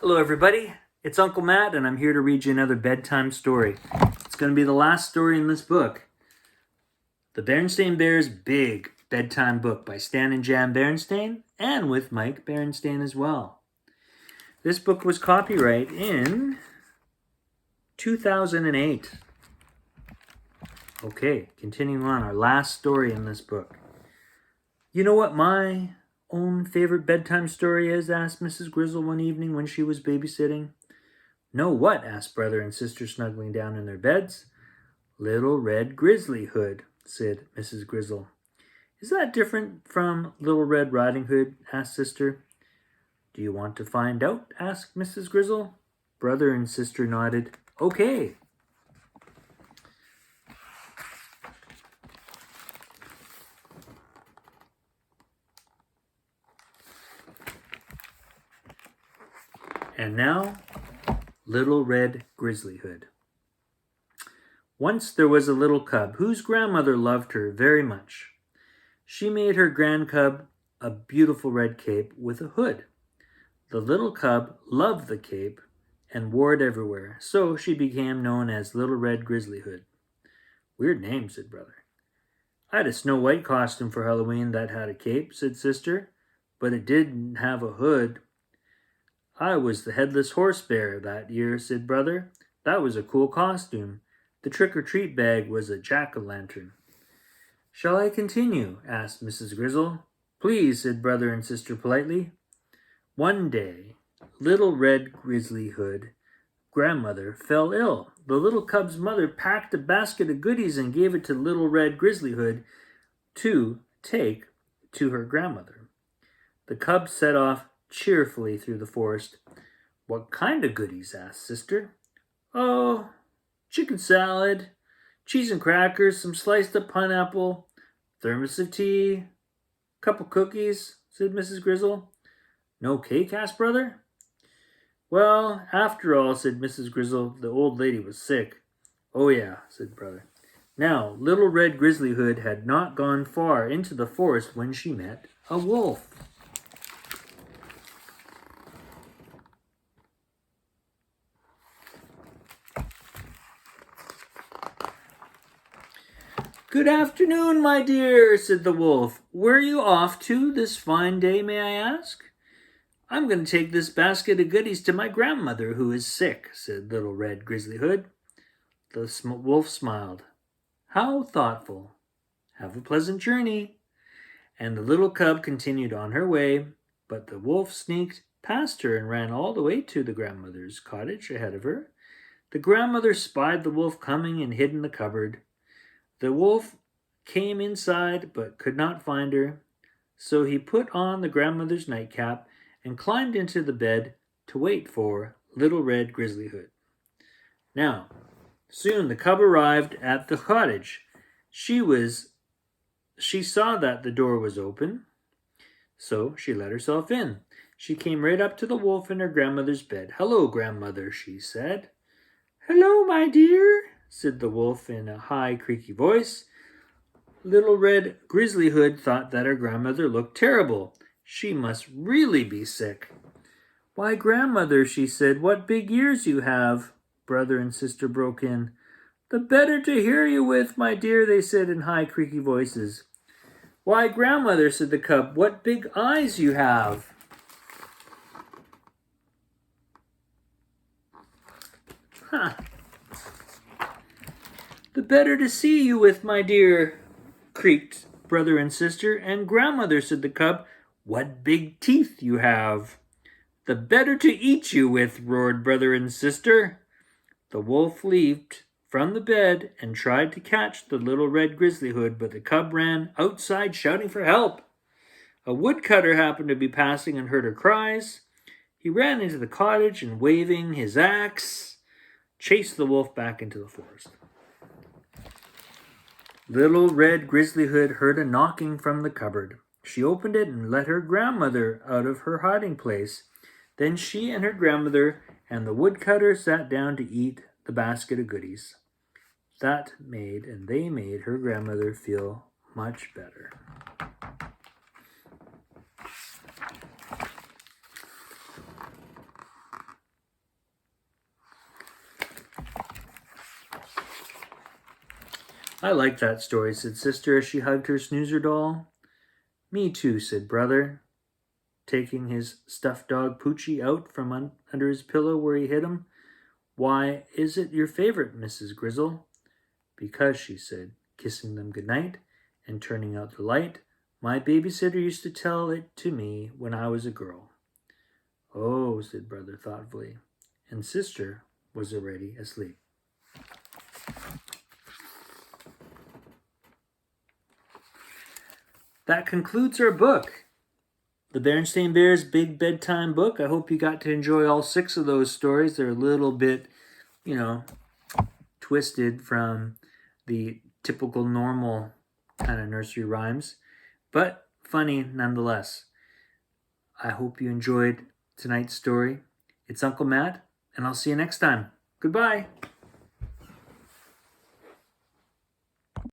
Hello everybody, it's Uncle Matt and I'm here to read you another bedtime story. It's going to be the last story in this book. The Berenstain Bears' Big Bedtime Book by Stan and Jan Berenstain and with Mike Berenstain as well. This book was copyright in 2008. Okay, continuing on, our last story in this book. You know what my own favorite bedtime story is? Asked Mrs. Grizzle one evening when she was babysitting. No, what? Asked brother and sister snuggling down in their beds. Little Red Grizzly Hood, said Mrs. Grizzle. Is that different from Little Red Riding Hood? Asked sister. Do you want to find out? Asked Mrs. Grizzle. Brother and sister nodded. Okay. And now, Little Red Grizzly Hood. Once there was a little cub whose grandmother loved her very much. She made her grand cub a beautiful red cape with a hood. The little cub loved the cape and wore it everywhere, so she became known as Little Red Grizzly Hood. Weird name, said brother. I had a Snow White costume for Halloween that had a cape, said sister, but it didn't have a hood. I was the headless horse bear that year, said brother. That was a cool costume. The trick-or-treat bag was a jack-o'-lantern. Shall I continue? Asked Mrs. Grizzle. Please, said brother and sister politely. One day, Little Red Grizzly Hood grandmother fell ill. The little cub's mother packed a basket of goodies and gave it to Little Red Grizzly Hood to take to her grandmother. The cub set off cheerfully through the forest. What kind of goodies? Asked sister. Oh, chicken salad, cheese and crackers, some sliced up pineapple, thermos of tea, cup of cookies, said Mrs. Grizzle. No cake? Asked brother. Well, after all, said Mrs. Grizzle, the old lady was sick. Oh yeah, said brother. Now, Little Red Grizzly Hood had not gone far into the forest when she met a wolf. Good afternoon, my dear, said the wolf. Where are you off to this fine day, may I ask? I'm going to take this basket of goodies to my grandmother, who is sick, said Little Red Grizzly Hood. The wolf smiled. How thoughtful. Have a pleasant journey. And the little cub continued on her way, but the wolf sneaked past her and ran all the way to the grandmother's cottage ahead of her. The grandmother spied the wolf coming and hid in the cupboard. The wolf came inside but could not find her, so he put on the grandmother's nightcap and climbed into the bed to wait for Little Red Grizzly Hood. Now, soon the cub arrived at the cottage. She saw that the door was open, so she let herself in. She came right up to the wolf in her grandmother's bed. Hello, grandmother, she said. Hello, my dear, said the wolf in a high, creaky voice. Little Red Grizzly Hood thought that her grandmother looked terrible. She must really be sick. Why, grandmother, she said, what big ears you have. Brother and sister broke in. The better to hear you with, my dear, they said in high, creaky voices. Why, grandmother, said the cub, what big eyes you have. Huh. The better to see you with, my dear, creaked brother and sister. And grandmother, said the cub, what big teeth you have. The better to eat you with, roared brother and sister. The wolf leaped from the bed and tried to catch the Little Red Grizzly Hood, but the cub ran outside shouting for help. A woodcutter happened to be passing and heard her cries. He ran into the cottage and, waving his axe, chased the wolf back into the forest. Little Red Grizzly Hood heard a knocking from the cupboard. She opened it and let her grandmother out of her hiding place. Then she and her grandmother and the woodcutter sat down to eat the basket of goodies. They made her grandmother feel much better. I like that story, said Sister as she hugged her snoozer doll. Me too, said Brother, taking his stuffed dog Poochie out from under his pillow where he hid him. Why is it your favorite, Mrs. Grizzle? Because, she said, kissing them good night and turning out the light, my babysitter used to tell it to me when I was a girl. Oh, said Brother thoughtfully, and Sister was already asleep. That concludes our book, the Berenstain Bears Big Bedtime Book. I hope you got to enjoy all 6 of those stories. They're a little bit, twisted from the typical normal kind of nursery rhymes, but funny nonetheless. I hope you enjoyed tonight's story. It's Uncle Matt, and I'll see you next time. Goodbye.